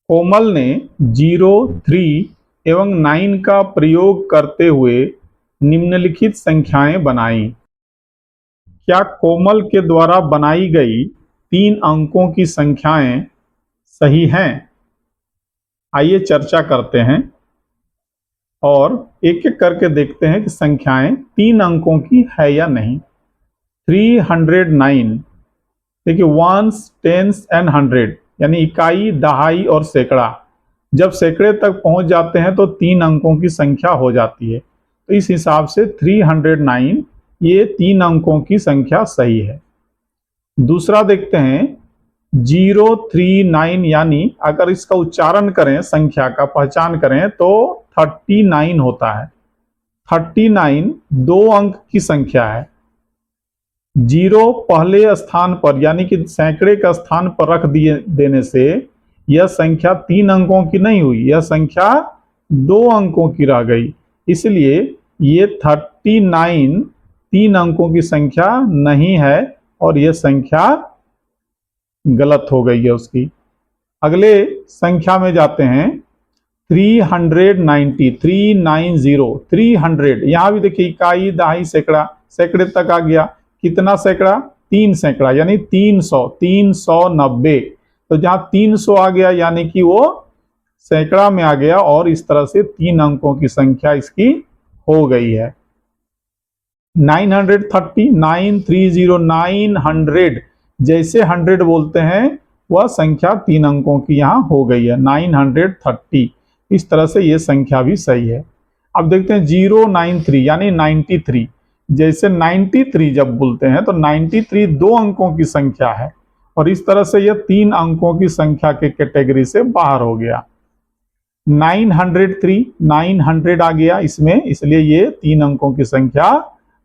कोमल ने 0, 3 एवं 9 का प्रयोग करते हुए निम्नलिखित संख्याएं बनाई। क्या कोमल के द्वारा बनाई गई 3 अंकों की संख्याएं सही हैं? आइए चर्चा करते हैं और एक एक करके देखते हैं कि संख्याएं 3 अंकों की है या नहीं। 309, देखिए वंस, टेंस एंड हंड्रेड, यानी इकाई, दहाई और सैकड़ा। जब सैकड़े तक पहुंच जाते हैं तो 3 अंकों की संख्या हो जाती है। तो इस हिसाब से 309 ये 3 अंकों की संख्या सही है। दूसरा देखते हैं 039, यानी अगर इसका उच्चारण करें, संख्या का पहचान करें तो 39 होता है। 39 2 अंक की संख्या है। 0 पहले स्थान पर यानी कि सैकड़े का स्थान पर रख देने से यह संख्या 3 अंकों की नहीं हुई, यह संख्या 2 अंकों की रह गई। इसलिए ये 39 3 अंकों की संख्या नहीं है और यह संख्या गलत हो गई है उसकी। अगले संख्या में जाते हैं 390, 300। यहां भी देखिए इकाई, दहाई, सैकड़ा, सैकड़े तक आ गया। कितना सैकड़ा? 3 सैकड़ा, यानी 300, 390। तो जहां 300 आ गया यानी कि वो सैकड़ा में आ गया और इस तरह से 3 अंकों की संख्या इसकी हो गई है। 930, 930, 900, जैसे 100 बोलते हैं वह संख्या 3 अंकों की यहां हो गई है, 930। इस तरह से ये संख्या भी सही है। अब देखते हैं 093, यानी 93। जैसे 93 जब बोलते हैं तो 93 2 अंकों की संख्या है और इस तरह से यह 3 अंकों की संख्या के कैटेगरी से बाहर हो गया। 903, 900 आ गया इसमें, इसलिए ये 3 अंकों की संख्या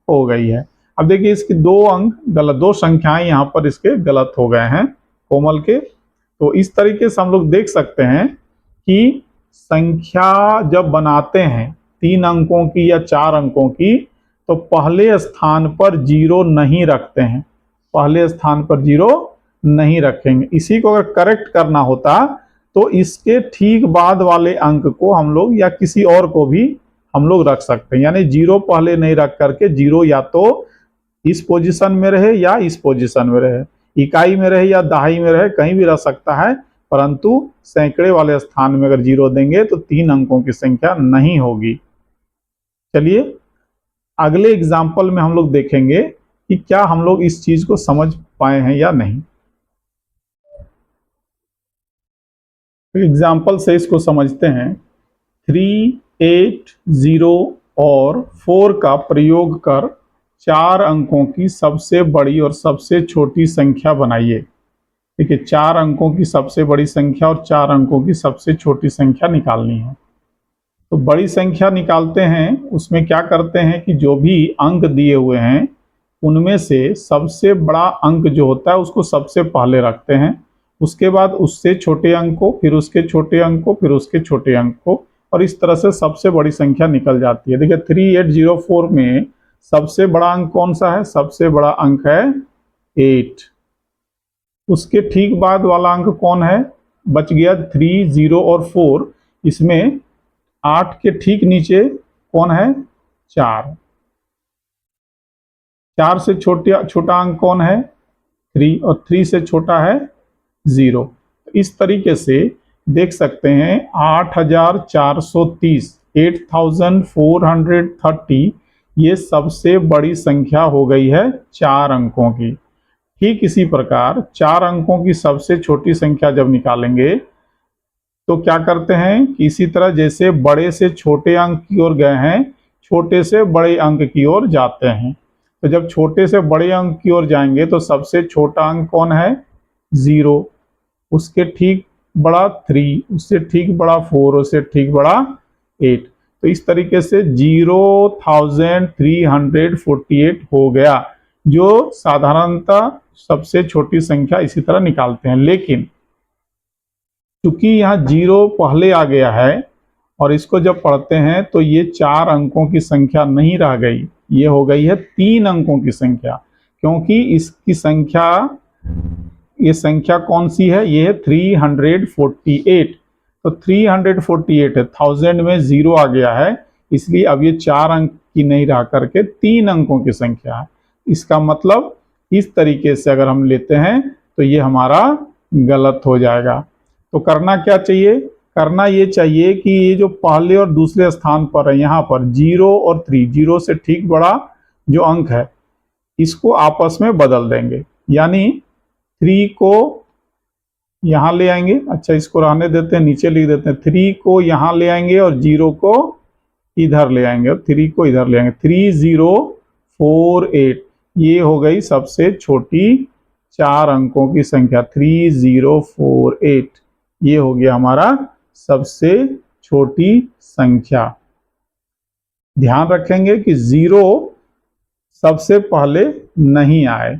हो गई है। अब देखिए इसके 2 अंक गलत, 2 संख्याएं यहाँ पर इसके गलत हो गए हैं कोमल के। तो इस तरीके से हम लोग देख सकते हैं कि संख्या जब बनाते हैं 3 अंकों की या 4 अंकों की तो पहले स्थान पर 0 नहीं रखते हैं, पहले स्थान पर 0 नहीं रखेंगे। इसी को अगर करेक्ट करना होता तो इसके ठीक बाद वाले अंक को हम लोग या किसी और को भी हम लोग रख सकते हैं, यानी 0 पहले नहीं रख करके 0 या तो इस पोजीशन में रहे या इस पोजीशन में रहे, इकाई में रहे या दहाई में रहे, कहीं भी रह सकता है, परंतु सैकड़े वाले स्थान में अगर 0 देंगे तो 3 अंकों की संख्या नहीं होगी। चलिए अगले एग्जाम्पल में हम लोग देखेंगे कि क्या हम लोग इस चीज को समझ पाए हैं या नहीं। एग्जाम्पल से इसको समझते हैं। 3, 8, 0 और 4 का प्रयोग कर 4 अंकों की सबसे बड़ी और सबसे छोटी संख्या बनाइए। देखिए 4 अंकों की सबसे बड़ी संख्या और 4 अंकों की सबसे छोटी संख्या निकालनी है। तो बड़ी संख्या निकालते हैं, उसमें क्या करते हैं कि जो भी अंक दिए हुए हैं उनमें से सबसे बड़ा अंक जो होता है उसको सबसे पहले रखते हैं, उसके बाद उससे छोटे अंक को, फिर उसके छोटे अंक को, फिर उसके छोटे अंक को, और इस तरह से सबसे बड़ी संख्या निकल जाती है। देखिए 3804 में सबसे बड़ा अंक कौन सा है? सबसे बड़ा अंक है 8। उसके ठीक बाद वाला अंक कौन है? बच गया 3, 0 और 4। इसमें 8 के ठीक नीचे कौन है? 4। 4 से छोटा अंक कौन है? 3, और 3 से छोटा है 0। इस तरीके से देख सकते हैं 8430, 8430 ये सबसे बड़ी संख्या हो गई है 4 अंकों की। ठीक इसी प्रकार 4 अंकों की सबसे छोटी संख्या जब निकालेंगे तो क्या करते हैं कि इसी तरह जैसे बड़े से छोटे अंक की ओर गए हैं, छोटे से बड़े अंक की ओर जाते हैं। तो जब छोटे से बड़े अंक की ओर जाएंगे तो सबसे छोटा अंक कौन है? 0, उसके ठीक बड़ा 3, उससे ठीक बड़ा 4, उससे ठीक बड़ा 8। तो इस तरीके से 0348 हो गया, जो साधारणतः सबसे छोटी संख्या इसी तरह निकालते हैं। लेकिन चूंकि यहाँ 0 पहले आ गया है और इसको जब पढ़ते हैं तो ये 4 अंकों की संख्या नहीं रह गई, ये हो गई है 3 अंकों की संख्या, क्योंकि इसकी संख्या, ये संख्या कौन सी है? ये है 348। तो 348 है, 1000 में 0 आ गया है, इसलिए अब ये 4 अंक की नहीं रह करके 3 अंकों की संख्या है। इसका मतलब इस तरीके से अगर हम लेते हैं तो ये हमारा गलत हो जाएगा। तो करना क्या चाहिए? करना ये चाहिए कि ये जो पहले और दूसरे स्थान पर है, यहाँ पर 0 और 3, 0 से ठीक बड़ा जो अंक है इसको आपस में बदल देंगे, यानी 3 को यहाँ ले आएंगे। अच्छा, इसको रहने देते हैं, नीचे लिख देते हैं। 3 को यहाँ ले आएंगे और 0 को इधर ले आएंगे और 3 को इधर ले आएंगे। 3048 ये हो गई सबसे छोटी 4 अंकों की संख्या। 3048 ये हो गया हमारा सबसे छोटी संख्या। ध्यान रखेंगे कि 0 सबसे पहले नहीं आए।